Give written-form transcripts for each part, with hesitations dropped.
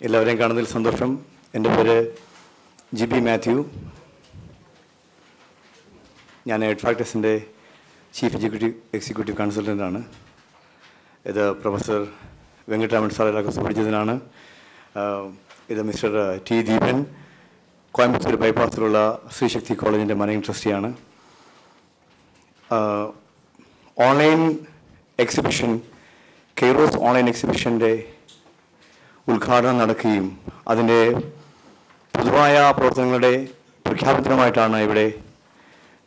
എല്ലാവരെയും കാണുന്നതിൽ സന്തോഷം. എൻ്റെ പേര് ജി.ബി. മാത്യു. ഞാൻ എഡ്ഫാക്ടസിൻ്റെ ചീഫ് എക്സിക്യൂട്ടീവ് കൺസൾട്ടൻ്റാണ്. ഇത് പ്രൊഫസർ വെങ്കട്ടരാമൻ സാർ എല്ലാവർക്കും സുപരിചിതനാണ്. ഇത് മിസ്റ്റർ ടി ദീപൻ, കോയമ്പത്തൂർ ബൈപ്പാസിലുള്ള ശ്രീശക്തി കോളേജിൻ്റെ മാനേജിംഗ് ട്രസ്റ്റിയാണ്. ഓൺലൈൻ എക്സിബിഷൻ, കെയ്റോസ് ഓൺലൈൻ എക്സിബിഷൻ്റെ ഉദ്ഘാടനം നടക്കുകയും അതിൻ്റെ പൊതുവായ പ്രവർത്തനങ്ങളുടെ പ്രഖ്യാപനമായിട്ടാണ് ഇവിടെ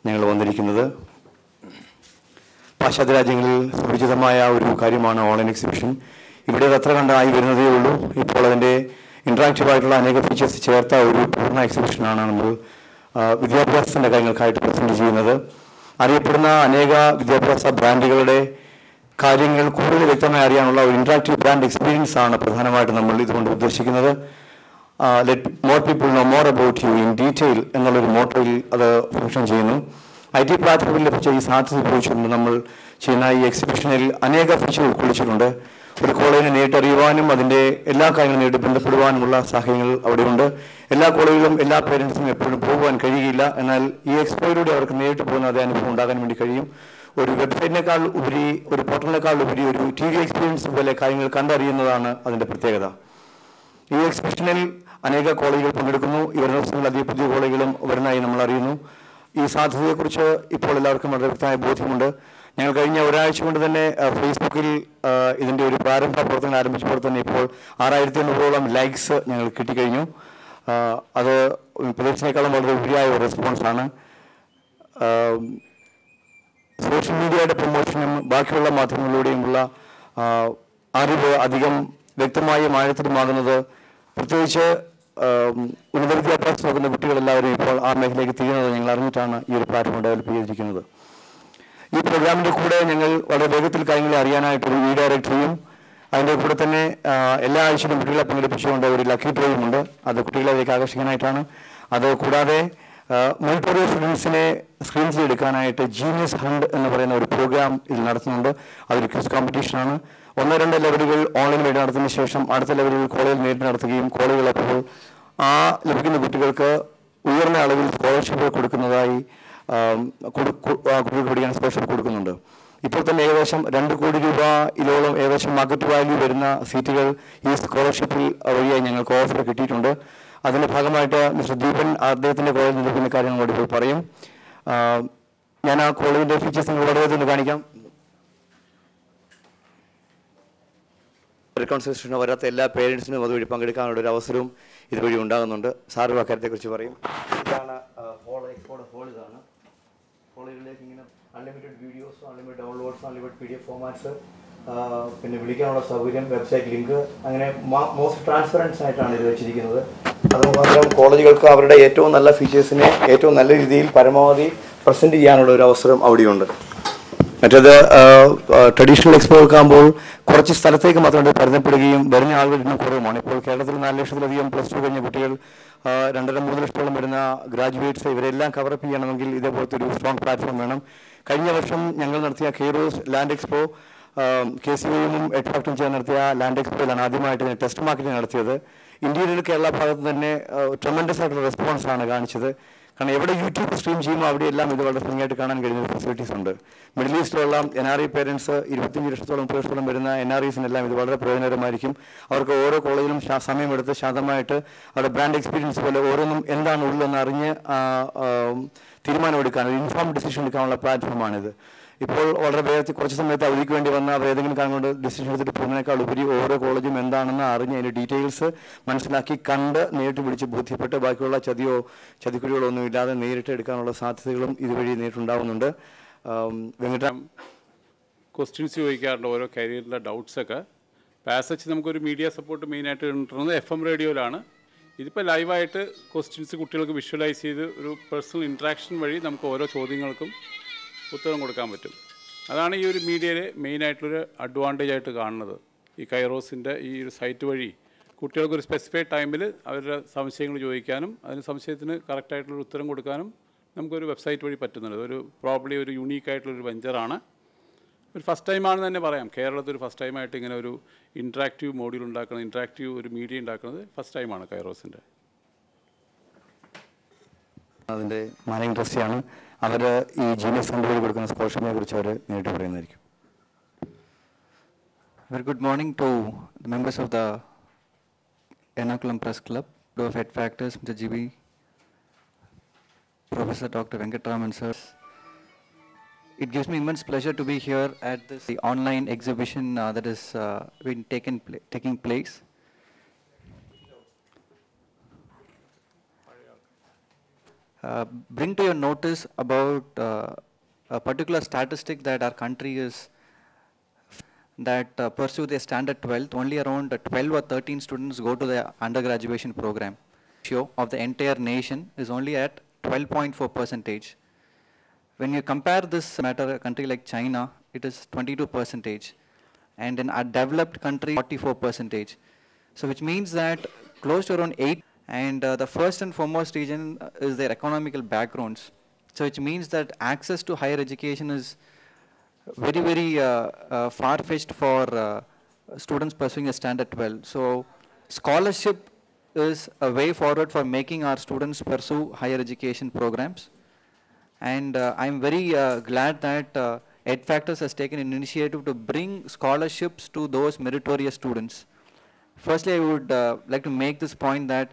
ഞങ്ങൾ വന്നിരിക്കുന്നത്. പാശ്ചാത്യ രാജ്യങ്ങളിൽ സുപരിചിതമായ ഒരു കാര്യമാണ് ഓൺലൈൻ എക്സിബിഷൻ. ഇവിടെ അത്ര കണ്ടായി വരുന്നതേ ഉള്ളൂ. ഇപ്പോൾ അതിൻ്റെ ഇൻട്രാക്റ്റീവായിട്ടുള്ള അനേക ഫീച്ചേഴ്സ് ചേർത്ത ഒരു പൂർണ്ണ എക്സിബിഷനാണ് നമ്മൾ വിദ്യാഭ്യാസത്തിൻ്റെ കാര്യങ്ങൾക്കായിട്ട് പ്രസൻറ്റ് ചെയ്യുന്നത്. അറിയപ്പെടുന്ന അനേക വിദ്യാഭ്യാസ ബ്രാൻഡുകളുടെ കാര്യങ്ങൾ കൂടുതൽ വ്യക്തമായി അറിയാനുള്ള ഒരു ഇൻട്രാക്റ്റീവ് ബ്രാൻഡ് എക്സ്പീരിയൻസ് ആണ് പ്രധാനമായിട്ട് നമ്മൾ ഇതുകൊണ്ട് ഉദ്ദേശിക്കുന്നത്. Let more people know more about you in detail എന്നുള്ളൊരു മോട്ടോയിൽ അത് ഫംഗ്ഷൻ ചെയ്യുന്നു. IT പ്ലാറ്റ്ഫോമിൽ ലഭിച്ച ഈ സാധ്യത ഉപയോഗിച്ചുകൊണ്ട് നമ്മൾ ചെയ്യുന്ന ഈ എക്സിബിഷനിൽ അനേക ഫീച്ചർ ഉൾക്കൊള്ളിച്ചിട്ടുണ്ട്. ഒരു കോളേജിനെ നേരിട്ടറിയുവാനും അതിൻ്റെ എല്ലാ കാര്യങ്ങളും നേരിട്ട് ബന്ധപ്പെടുവാനുമുള്ള സാഹചര്യങ്ങൾ അവിടെയുണ്ട്. എല്ലാ കോളേജിലും എല്ലാ പേരൻസിനും എപ്പോഴും പോകുവാൻ കഴിയുകയില്ല. എന്നാൽ ഈ എക്സ്പോയിലൂടെ അവർക്ക് നേരിട്ട് പോകുന്ന അതേ അനുഭവം ഉണ്ടാകാൻ വേണ്ടി കഴിയും. ഒരു വെബ്സൈറ്റിനേക്കാൾ ഉപരി, ഒരു പോർട്ടലിനേക്കാൾ ഉപരി ഒരു TV എക്സ്പീരിയൻസ് പോലെ കാര്യങ്ങൾ കണ്ടറിയുന്നതാണ് അതിൻ്റെ പ്രത്യേകത. ഈ എക്സിബിഷനിൽ അനേക കോളേജുകൾ പങ്കെടുക്കുന്നു. ഈ വരുന്ന ദിവസങ്ങളിൽ അധികം പുതിയ കോളേജുകളും വരുന്നതായി നമ്മൾ അറിയുന്നു. ഈ സാധ്യതയെക്കുറിച്ച് ഇപ്പോൾ എല്ലാവർക്കും വളരെ വ്യക്തമായ ബോധ്യമുണ്ട്. ഞങ്ങൾ കഴിഞ്ഞ ഒരാഴ്ച കൊണ്ട് തന്നെ ഫേസ്ബുക്കിൽ ഇതിൻ്റെ ഒരു പ്രാരംഭ പ്രവർത്തനം ആരംഭിച്ചപ്പോൾ തന്നെ ഇപ്പോൾ 6500ഓളം ലൈക്സ് ഞങ്ങൾ കിട്ടിക്കഴിഞ്ഞു. അത് പ്രതീക്ഷിച്ചതിനേക്കാളും വളരെ ഉപരിയായ ഒരു റെസ്പോൺസാണ്. സോഷ്യൽ മീഡിയയുടെ പ്രൊമോഷനും ബാക്കിയുള്ള മാധ്യമങ്ങളിലൂടെയുമുള്ള അറിവ് അധികം വ്യക്തമായും ആഴത്തിലുമാകുന്നത് പ്രത്യേകിച്ച് ഉന്നത വിദ്യാഭ്യാസം നോക്കുന്ന കുട്ടികളെല്ലാവരും ഇപ്പോൾ ആ മേഖലയിലേക്ക് തിരിയുന്നത് ഞങ്ങൾ അറിഞ്ഞിട്ടാണ് ഈ ഒരു പ്ലാറ്റ്ഫോം ഡെവലപ്പ് ചെയ്തിരിക്കുന്നത്. ഈ പ്രോഗ്രാമിൻ്റെ കൂടെ ഞങ്ങൾ വളരെ വേഗത്തിൽ കാര്യങ്ങളെ അറിയാനായിട്ടൊരു ഡയറക്ടറിയും അതിൻ്റെ കൂടെ തന്നെ എല്ലാ ആഴ്ചയിലും കുട്ടികളെ പങ്കെടുപ്പിച്ചുകൊണ്ട് ഒരു ലക്കി ഡ്രോയും ഉണ്ട്. അത് കുട്ടികളിലേക്ക് ആകർഷിക്കാനായിട്ടാണ്. അത് കൂടാതെ മൾട്ടോറിയൽ സ്റ്റുഡൻസിനെ സ്ക്രീൻ ചെയ്തെടുക്കാനായിട്ട് ജീനിയസ് ഹണ്ട് എന്ന് പറയുന്ന ഒരു പ്രോഗ്രാം ഇതിൽ നടത്തുന്നുണ്ട്. അതൊരു ക്വിസ് കോമ്പറ്റീഷനാണ്. 1-2 ലെവലുകൾ ഓൺലൈൻ വഴി നടത്തിയതിനു ശേഷം അടുത്ത ലെവലുകൾ കോളേജിൽ നേരിട്ട് നടത്തുകയും കോളേജുകൾ അപ്പോൾ ആ ലഭിക്കുന്ന കുട്ടികൾക്ക് ഉയർന്ന അളവിൽ സ്കോളർഷിപ്പ് കൊടുക്കുന്നതായി കുട്ടികൾക്ക് പഠിക്കാൻ സ്കോളർഷിപ്പ് കൊടുക്കുന്നുണ്ട്. ഇപ്പോൾ തന്നെ ഏകദേശം 2 കോടി രൂപയിലോളം ഏകദേശം മാർക്കറ്റ് വാല്യൂ വരുന്ന സീറ്റുകൾ ഈ സ്കോളർഷിപ്പിൽ വഴിയായി ഞങ്ങൾക്ക് ഓഫർ കിട്ടിയിട്ടുണ്ട്. അതിൻ്റെ ഭാഗമായിട്ട് മിസ്റ്റർ ദീപൻ അദ്ദേഹത്തിൻ്റെ കോളേജിൽ ലഭിക്കുന്ന കാര്യങ്ങളോട് ഇപ്പോൾ പറയും. ഞാൻ ആ കോളേജിൻ്റെ ഫീച്ചേഴ്സ് നിങ്ങൾ വളരെ ഒന്ന് കാണിക്കാം. റെക്കൺസിലേഷന് വരാത്ത എല്ലാ പേരൻസിനും അതുവഴി പങ്കെടുക്കാനുള്ള ഒരു അവസരവും ഇതുവഴി ഉണ്ടാകുന്നുണ്ട്. സാറ് ആ കാര്യത്തെക്കുറിച്ച് പറയും. ഇതാണ് ഹോൾ. ഇതാണ് കോളേജിലേക്ക് ഇങ്ങനെ അൺലിമിറ്റഡ് വീഡിയോസും അൺലിമിറ്റഡ് ഡൗൺലോഡ്സും അൺലിമിറ്റഡ് PDF ഫോമാറ്റ്സ്, പിന്നെ വിളിക്കാനുള്ള സൗകര്യം, വെബ്സൈറ്റ് ലിങ്ക്, അങ്ങനെ മോസ്റ്റ് ട്രാൻസ്പെറൻസ് ആയിട്ടാണ് ഇത് വെച്ചിരിക്കുന്നത്. അതുമുഖാന്തരം കോളേജുകൾക്ക് അവരുടെ ഏറ്റവും നല്ല ഫീച്ചേഴ്സിനെ ഏറ്റവും നല്ല രീതിയിൽ പരമാവധി പ്രസൻറ്റ് ചെയ്യാനുള്ള ഒരു അവസരം അവിടെയുണ്ട്. മറ്റേത് ട്രഡീഷണൽ എക്സ്പോയൊക്കെ ആകുമ്പോൾ കുറച്ച് സ്ഥലത്തേക്ക് മാത്രമേ പരിമിതപ്പെടുകയും വരുന്ന ആളുകൾ ഇന്നും കുറവുമാണ്. ഇപ്പോൾ കേരളത്തിൽ 4 ലക്ഷത്തിലധികം +2 കഴിഞ്ഞ കുട്ടികൾ, 2-3 ലക്ഷത്തോളം വരുന്ന ഗ്രാജുവേറ്റ്സ്, ഇവരെല്ലാം കവറപ്പ് ചെയ്യണമെങ്കിൽ ഇതേപോലത്തെ ഒരു സ്ട്രോങ് പ്ലാറ്റ്ഫോം വേണം. കഴിഞ്ഞ വർഷം ഞങ്ങൾ നടത്തിയ കെയ്റോസ് ലാൻഡ് എക്സ്പോ, KCOയും എഡ്ഫാക്ടും ചേർന്ന് നടത്തിയ ലാൻഡ് എക്സ്പോയിലാണ് ആദ്യമായിട്ട് ടെസ്റ്റ് മാർക്കറ്റിംഗ് നടത്തിയത്. ഇന്ത്യയിൽ കേരള ഭാഗത്ത് തന്നെ ട്രമൻഡസ് ആയിട്ടുള്ള റെസ്പോൺസാണ് കാണിച്ചത്. കാരണം എവിടെ യൂട്യൂബ് സ്ട്രീം ചെയ്യുമ്പോൾ അവിടെയെല്ലാം ഇത് വളരെ ഭംഗിയായിട്ട് കാണാൻ കഴിയുന്ന ഫെസിലിറ്റീസ് ഉണ്ട്. മിഡിൽ ഈസ്റ്റിലുള്ള NRI പേരൻസ് 25 ലക്ഷത്തോളം 30 ലക്ഷത്തോളം വരുന്ന NRIസിനെല്ലാം ഇത് വളരെ പ്രയോജനകരമായിരിക്കും. അവർക്ക് ഓരോ കോളേജിലും സമയമെടുത്ത് ശാന്തമായിട്ട് അവരുടെ ബ്രാൻഡ് എക്സ്പീരിയൻസ് പോലെ ഓരോന്നും എന്താണ് ഉള്ളതെന്ന് അറിഞ്ഞ് തീരുമാനമെടുക്കാൻ, ഒരു ഇൻഫോംഡ് ഡിസിഷൻ എടുക്കാനുള്ള പ്ലാറ്റ്ഫോമാണിത്. ഇപ്പോൾ വളരെ വേഗത്തിൽ കുറച്ച് സമയത്ത് അവധിക്ക് വേണ്ടി വന്ന അവർ ഏതെങ്കിലും കാരണം കൊണ്ട് ഡിസിഷൻ എടുത്തിട്ട് പോകുന്നതിനേക്കാൾ ഉപരി ഓരോ കോളേജും എന്താണെന്ന് അറിഞ്ഞ് അതിൻ്റെ ഡീറ്റെയിൽസ് മനസ്സിലാക്കി കണ്ട് നേരിട്ട് വിളിച്ച് ബോധ്യപ്പെട്ട് ബാക്കിയുള്ള ചതിക്കുഴികളോ ഒന്നും ഇല്ലാതെ നേരിട്ട് എടുക്കാനുള്ള സാധ്യതകളും ഇതുവഴി നേരിട്ടുണ്ടാവുന്നുണ്ട്. ക്വസ്റ്റ്യൻസ് ചോദിക്കാറുണ്ട് ഓരോ കരിയറിലെ ഡൗട്ട്സൊക്കെ. പാസച്ച് നമുക്കൊരു മീഡിയ സപ്പോർട്ട് മെയിനായിട്ട് കിട്ടുന്നത് FM റേഡിയോയിലാണ്. ഇതിപ്പോൾ ലൈവായിട്ട് ക്വസ്റ്റ്യൻസ് കുട്ടികൾക്ക് വിഷ്വലൈസ് ചെയ്ത് ഒരു പേഴ്സണൽ ഇൻട്രാക്ഷൻ വഴി നമുക്ക് ഓരോ ചോദ്യങ്ങൾക്കും ഉത്തരം കൊടുക്കാൻ പറ്റും. അതാണ് ഈ ഒരു മീഡിയയിലെ മെയിനായിട്ടുള്ളൊരു അഡ്വാൻറ്റേജ് ആയിട്ട് കാണുന്നത്. ഈ കൈറോസിൻ്റെ ഈ ഒരു സൈറ്റ് വഴി കുട്ടികൾക്കൊരു സ്പെസിഫൈഡ് ടൈമിൽ അവരുടെ സംശയങ്ങൾ ചോദിക്കാനും അതിന് സംശയത്തിന് കറക്റ്റായിട്ടുള്ളൊരു ഉത്തരം കൊടുക്കാനും നമുക്കൊരു വെബ്സൈറ്റ് വഴി പറ്റുന്നുണ്ട്. ഒരു പ്രോബ്ലി ഒരു യുണീക്കായിട്ടുള്ളൊരു വെഞ്ചറാണ്. ഒരു ഫസ്റ്റ് ടൈമാണെന്ന് തന്നെ പറയാം. കേരളത്തിൽ ഒരു ഫസ്റ്റ് ടൈമായിട്ട് ഇങ്ങനെ ഒരു ഇൻട്രാക്റ്റീവ് മോഡ്യൂൾ ഉണ്ടാക്കുന്നത്, ഇൻട്രാക്റ്റീവ് ഒരു മീഡിയ ഉണ്ടാക്കുന്നത് ഫസ്റ്റ് ടൈമാണ് കൈറോസിൻ്റെ. അതിൻ്റെ മാനേജിംഗ് ട്രസ്റ്റിയാണ്. അവർ ഈ ജീനിയസ് ഫണ്ട് വഴി കൊടുക്കുന്ന സ്കോളർഷിപ്പിനെ കുറിച്ച് അവർ നേരിട്ട് പറയുന്നതായിരിക്കും. Very good morning to the members of the Ernakulam Press Club, to Head Factors, Mr. GB, Professor Dr. Venkatraman sir. It gives me immense pleasure to be here at this the online exhibition that is taking place. Bring to your notice about a particular statistic that our country is that pursue their standard 12th, only around 12 or 13 students go to the undergraduation program. Ratio of the entire nation is only at 12.4%. When you compare this matter, a country like China, it is 22%, and in a developed country, 44%. So which means that close to around 8, and the first and foremost reason is their economical backgrounds. So which means that access to higher education is very far-fetched for students pursuing a standard 12. So scholarship is a way forward for making our students pursue higher education programs. And I'm very glad that Ed Factors has taken an initiative to bring scholarships to those meritorious students. Firstly, I would like to make this point that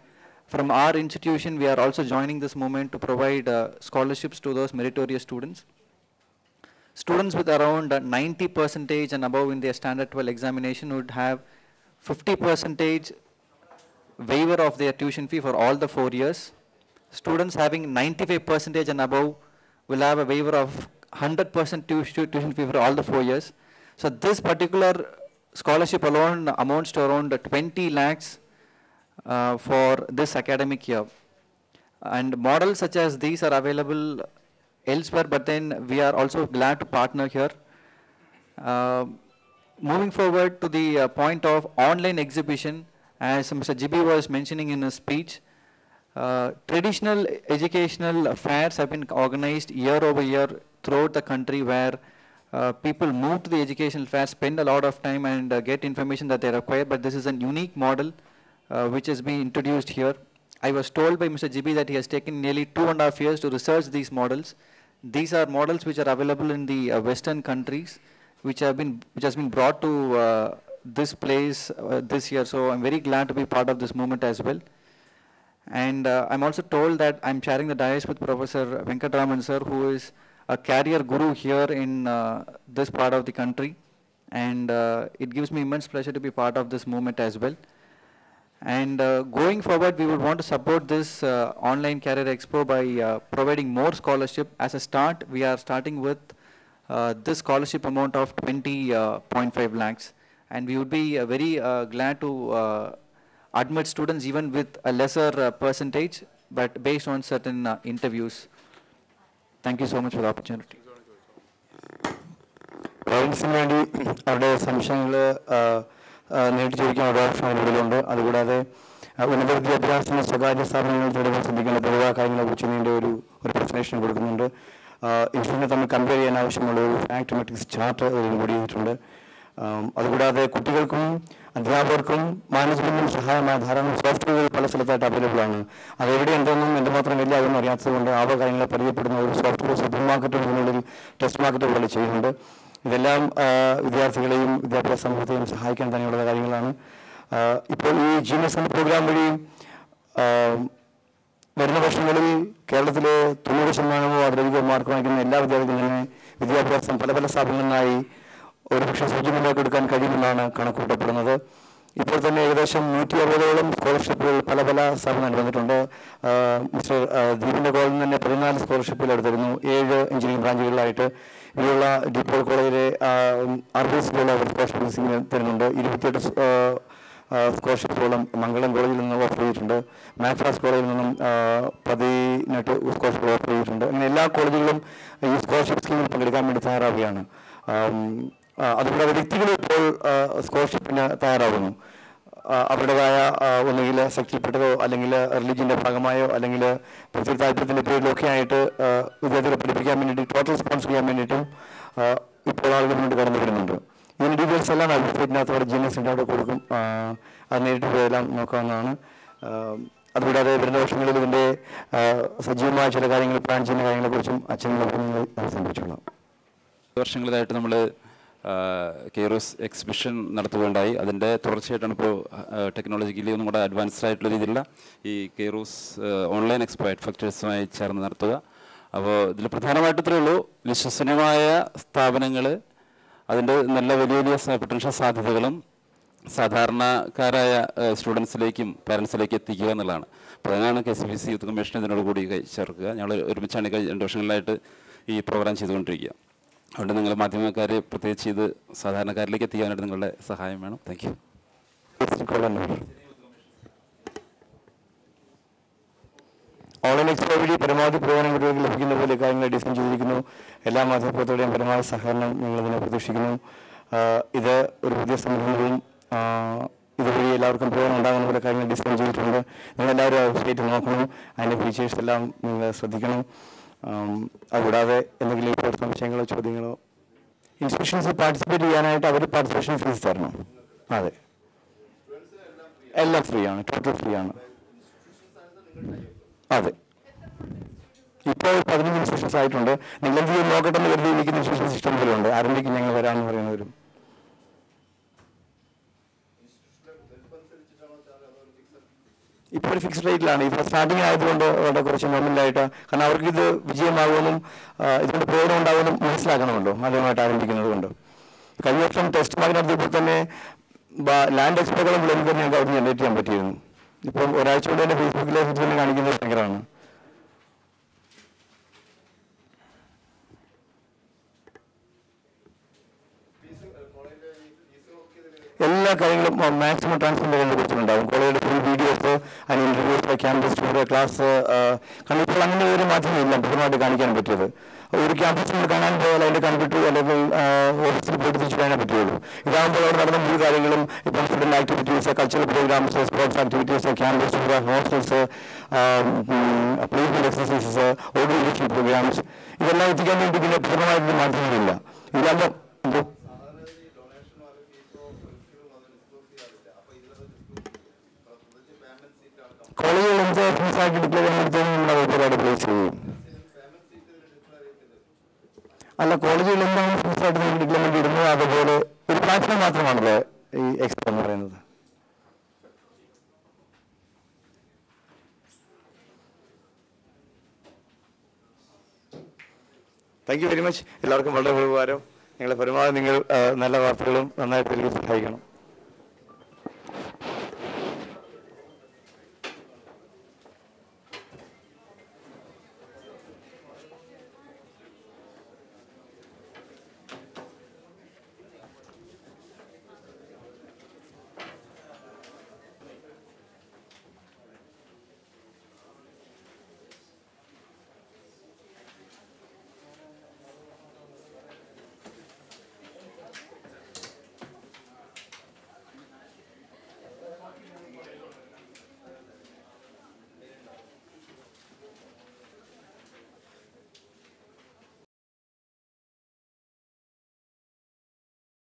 from our institution, we are also joining this movement to provide scholarships to those meritorious students. Students with around 90% and above in their standard 12 examination would have 50% waiver of their tuition fee for all the 4 years. Students having 95% and above will have a waiver of 100% tuition fee for all the 4 years. So this particular scholarship alone amounts to around 20 lakhs for this academic year. And models such as these are available elsewhere, but then we are also glad to partner here. Moving forward to the point of online exhibition, as Mr. Gibi was mentioning in his speech, traditional educational fairs have been organized year over year throughout the country, where people move to the educational fair, spend a lot of time and get information that they require, but this is a unique model which has been introduced here. I was told by Mr. Gibi that he has taken nearly 2.5 years to research these models. These are models which are available in the Western countries, which has been brought to this place this year. So I'm very glad to be part of this movement as well. And I'm also told that I'm sharing the dais with Professor Venkatraman sir, who is a career guru here in this part of the country. And it gives me immense pleasure to be part of this movement as well. And going forward, we would want to support this online career expo by providing more scholarship. As a start, we are starting with this scholarship amount of 20.5 lakhs. And we would be very glad to admit students even with a lesser percentage, but based on certain interviews. Thank you so much for the opportunity. പ്രൊവിൻസിന് വേണ്ടി അവരുടെ സംശയങ്ങൾ നേരിട്ട് ചോദിക്കാൻ ഒരു option അതിനുള്ളിലുണ്ട്. അതുകൂടാതെ ഉന്നത വിദ്യാഭ്യാസത്തിന് സ്വകാര്യ സ്ഥാപനങ്ങൾ തുടങ്ങാൻ ശ്രദ്ധിക്കേണ്ട പൊതുവായ കാര്യങ്ങളെക്കുറിച്ച് നീണ്ട ഒരു പ്രസന്റേഷൻ കൊടുക്കുന്നുണ്ട്. ഇൻസ്റ്റിറ്റ്യൂട്ടിനെ തമ്മിൽ കമ്പയർ ചെയ്യാൻ ആവശ്യമുള്ള ഒരു ഫാക്ട് മെട്രിക്സ് ചാർട്ട് അതിൽ കൂടി ചെയ്തിട്ടുണ്ട്. അതുകൂടാതെ കുട്ടികൾക്കും അധ്യാപകർക്കും മാനേജ്മെന്റിനും സഹായമായ ധാരാളം സോഫ്റ്റ്വെയറുകൾ പല സ്ഥലത്തായിട്ട് അവൈലബിൾ ആണ്. അതെവിടെ എന്തെന്നും എന്തുമാത്രം വലിയ അതൊന്നും അറിയാത്തതുകൊണ്ട് ആ കാര്യങ്ങളെ പരിചയപ്പെടുന്ന ഒരു സോഫ്റ്റ്വെയർ സൂപ്പർ മാർക്കറ്റുകളിൽ ടെസ്റ്റ് മാർക്കറ്റുകൾ ചെയ്യുന്നുണ്ട്. ഇതെല്ലാം വിദ്യാർത്ഥികളെയും വിദ്യാഭ്യാസ സമൂഹത്തെയും സഹായിക്കാൻ തന്നെയുള്ള കാര്യങ്ങളാണ്. ഇപ്പോൾ ഈ ജീനിയസ് എന്ന പ്രോഗ്രാം വഴി വരുന്ന വർഷങ്ങളിൽ കേരളത്തിലെ 90% അതിലധികം മാർക്ക് വാങ്ങിക്കുന്ന എല്ലാ വിദ്യാർത്ഥികളും തന്നെ വിദ്യാഭ്യാസം പല പല സ്ഥാപനങ്ങളിലായി ഒരുപക്ഷെ സൗജന്യമായി കൊടുക്കാൻ കഴിയുമെന്നാണ് കണക്കൂട്ടപ്പെടുന്നത്. ഇപ്പോൾ തന്നെ ഏകദേശം 160ഓളം സ്കോളർഷിപ്പുകൾ പല പല സ്ഥാപനങ്ങൾ വന്നിട്ടുണ്ട്. മിസ്റ്റർ ദീപിൻ്റെ കോളേജിൽ നിന്ന് തന്നെ 14 സ്കോളർഷിപ്പുകൾ എടുത്തിരുന്നു. 7 എഞ്ചിനീയറിംഗ് ബ്രാഞ്ചുകളിലായിട്ട്. ഇവിടെയുള്ള ഡിപ്പോൾ കോളേജിലെ RBCയിലുള്ള സ്കോളർഷിപ്പ് തരുന്നുണ്ട്. 28 സ്കോളർഷിപ്പുകളും മംഗളം കോളേജിൽ നിന്ന് ഓഫർ ചെയ്തിട്ടുണ്ട്. മാക്ഫാസ് കോളേജിൽ നിന്നും 18 സ്കോളർഷിപ്പുകൾ ഓഫർ ചെയ്തിട്ടുണ്ട്. അങ്ങനെ എല്ലാ കോളേജുകളും ഈ സ്കോളർഷിപ്പ് സ്കീമിൽ പങ്കെടുക്കാൻ വേണ്ടി തയ്യാറാവുകയാണ്. അതുകൂടാതെ വ്യക്തികൾ ഇപ്പോൾ സ്കോളർഷിപ്പിന് തയ്യാറാവുന്നു. അവരുടേതായ ഒന്നുകിൽ ശക്തിപ്പെട്ടതോ അല്ലെങ്കിൽ റിലീജിയൻ്റെ ഭാഗമായോ അല്ലെങ്കിൽ പ്രത്യേക താല്പര്യത്തിൻ്റെ പേരിലൊക്കെ ആയിട്ട് വിദ്യാർത്ഥികളെ പഠിപ്പിക്കാൻ വേണ്ടിയിട്ട് ടോട്ടൽ സ്പോൺസർ ചെയ്യാൻ വേണ്ടിയിട്ടും ഇപ്പോൾ ആളുകൾ മുന്നോട്ട് കടന്നു വരുന്നുണ്ട്. ഇതിൻ്റെ ഡീറ്റെയിൽസ് എല്ലാം വെബ്സൈറ്റിനകത്ത് അവിടെ GNSൻ്റെ അവിടെ കൊടുക്കും. അത് നേരിട്ട് പോയെല്ലാം നോക്കാവുന്നതാണ്. അതുകൂടാതെ വരുന്ന വർഷങ്ങളിൽ ഇതിൻ്റെ സജീവമായ ചില കാര്യങ്ങൾ പ്ലാൻ ചെയ്യുന്ന കാര്യങ്ങളെക്കുറിച്ചും അച്ഛനും സംഭവിച്ചോളാം. വർഷങ്ങളിലായിട്ട് നമ്മൾ കെയ്റോസ് എക്സിബിഷൻ നടത്തുകയുണ്ടായി. അതിൻ്റെ തുടർച്ചയായിട്ടാണ് ഇപ്പോൾ ടെക്നോളജിക്കലി ഒന്നും കൂടെ അഡ്വാൻസ്ഡ് ആയിട്ടുള്ള രീതിയിലുള്ള ഈ കെയ്റോസ് ഓൺലൈൻ എക്സ്പോ ഫാക്ടേഴ്സുമായി ചേർന്ന് നടത്തുക. അപ്പോൾ ഇതിൽ പ്രധാനമായിട്ട് ഇത്രയേ ഉള്ളൂ, വിശ്വസനീയമായ സ്ഥാപനങ്ങൾ, അതിൻ്റെ നല്ല വലിയ വലിയ പൊട്ടൻഷ്യൽ സാധ്യതകളും സാധാരണക്കാരായ സ്റ്റുഡൻസിലേക്കും പാരൻസിലേക്കും എത്തിക്കുക എന്നുള്ളതാണ്. അപ്പോൾ അതിനാണ് KCPC യൂത്ത് കമ്മീഷൻ ഇതിനോട് കൂടി ചേർക്കുക. ഞങ്ങൾ ഒരുമിച്ചാണ് 2 വർഷങ്ങളിലായിട്ട് ഈ പ്രോഗ്രാം ചെയ്തുകൊണ്ടിരിക്കുക. അതുകൊണ്ട് നിങ്ങൾ മാധ്യമക്കാരെ പ്രത്യേകിച്ച് ഇത് സാധാരണക്കാരിലേക്ക് എത്തിക്കാനായിട്ട് നിങ്ങളുടെ സഹായം വേണം. Thank you. ഓൺലൈൻ എക്സ്പോ വഴി പരമാവധി പ്രയോജനം കുട്ടികൾക്ക് ലഭിക്കുന്ന പോലെ കാര്യങ്ങൾ ഡിസൈൻ ചെയ്തിരിക്കുന്നു. എല്ലാ മാധ്യമപ്രവർത്തകരുടെയും പരമാവധി സഹകരണം ഞങ്ങളിതിനെ പ്രതീക്ഷിക്കുന്നു. ഇത് ഒരു പുതിയ സംരംഭവും ഇതുവഴി എല്ലാവർക്കും പ്രയോജനം ഉണ്ടാകുന്ന പോലെ കാര്യങ്ങൾ ഡിസൈൻ ചെയ്തിട്ടുണ്ട്. നിങ്ങളെല്ലാവരും വെബ്സൈറ്റ് നോക്കണം, അതിൻ്റെ ഫീച്ചേഴ്സ് എല്ലാം നിങ്ങൾ ശ്രദ്ധിക്കണം. അതുകൂടാതെ എന്തെങ്കിലും ഇപ്പോൾ സംശയങ്ങളോ ചോദ്യങ്ങളോ, ഇൻസ്റ്റിറ്റ്യൂഷൻസ് പാർട്ടിസിപ്പേറ്റ് ചെയ്യാനായിട്ട് അവർ പാർട്ടിസിപ്പേഷൻ ഫീസ് തരണം. അതെ, എല്ലാം ഫ്രീ ആണ്, ടോട്ടൽ ഫ്രീ ആണ്. അതെ, ഇപ്പോൾ 15 ഇൻസ്റ്റിറ്റ്യൂഷൻസ് ആയിട്ടുണ്ട്. നിങ്ങൾ എന്ത് ചെയ്യും നോക്കട്ടെ എന്ന് കരുതി ഇരിക്കുന്ന ഇൻസ്റ്റിറ്റ്യൂഷൻ സിസ്റ്റം പോലുണ്ട്. ആരംഭിക്കും ഞങ്ങൾ വരാമെന്ന് പറയുന്നവരും. ഇപ്പോൾ ഒരു ഫിക്സ്ഡ് റേറ്റിലാണ്. ഇപ്പോൾ സ്റ്റാർട്ടിങ് ആയതുകൊണ്ട് അവിടെ കുറച്ച് നോമിനലായിട്ട്, കാരണം അവർക്കിത് വിജയമാകുമെന്നും ഇതിൻ്റെ പ്രയോജനം ഉണ്ടാകുമെന്നും മനസ്സിലാക്കണമല്ലോ ആദ്യമായിട്ട് ആരംഭിക്കുന്നത് കൊണ്ട്. കഴിഞ്ഞ വർഷം ടെസ്റ്റ് മാർക്ക് നടത്തിയപ്പോൾ തന്നെ ലാൻഡ് എക്സ്പോകളും ബ്ലെൻഡ് തന്നെ ഞങ്ങൾക്ക് അവിടെ ജനറേറ്റ് ചെയ്യാൻ പറ്റിയിരുന്നു. ഇപ്പം ഒരാഴ്ച കൊണ്ട് തന്നെ ഫേസ്ബുക്കിലെ തന്നെ കാണിക്കുന്നത് ഭയങ്കരമാണ്. എല്ലാ കാര്യങ്ങളും മാക്സിമം ട്രാൻസ്പെറൻറ്റ് കുറിച്ചിട്ടുണ്ടാകും. കോളേജിലെ ഫുൾ വീഡിയോസ്, അതിന് ഇൻ്റർവ്യൂസ്, ക്യാമ്പസ് ടൂർ, ക്ലാസ്, കാരണം ഇപ്പോൾ അങ്ങനെ ഒരു മാധ്യമമില്ല പൂർണ്ണമായിട്ട് കാണിക്കാൻ പറ്റിയത്. ഒരു ക്യാമ്പസ് നമ്മൾ കാണാൻ പോയാൽ അതിൻ്റെ കമ്പ്യൂട്ടർ അല്ലെങ്കിൽ ഓഫീസിൽ പോയിട്ട് തിരിച്ചു കാണാൻ പറ്റുള്ളൂ. ഇതാകുമ്പോൾ അവിടെ നടന്ന മുഴുവൻ കാര്യങ്ങളും ഇപ്പം student activities, cultural programmes, sports activities, campus tour, hostels, placement exercises, organisation programmes, ഇതെല്ലാം എത്തിക്കാൻ വേണ്ടി പിന്നെ പൂർണ്ണമായിട്ടൊരു മാധ്യമമില്ല. ഇതാകുമ്പോൾ എന്തോ കോളേജുകൾ എന്ത് ഫീസാക്കി ഡിക്ലെയർ ചെയ്യുമ്പോഴത്തേക്കും നമ്മുടെ ഒരുപാട് പ്ലേസ് ചെയ്യും. അല്ല, കോളേജുകൾ എന്താണ് ഫീസായിട്ട് നമ്മൾ ഡിക്ലെയർമെന്റ് ഇടുന്നത്, അതുപോലെ ഒരു പ്ലാറ്റ്ഫോം മാത്രമാണല്ലോ ഈ എക്സ്പോ എന്ന് പറയുന്നത്. Thank you very much. എല്ലാവർക്കും വളരെ ഉപകാരം. നിങ്ങളെ പരമാവധി നിങ്ങൾ നല്ല വാർത്തകളും നന്നായിട്ട് സഹായിക്കണം.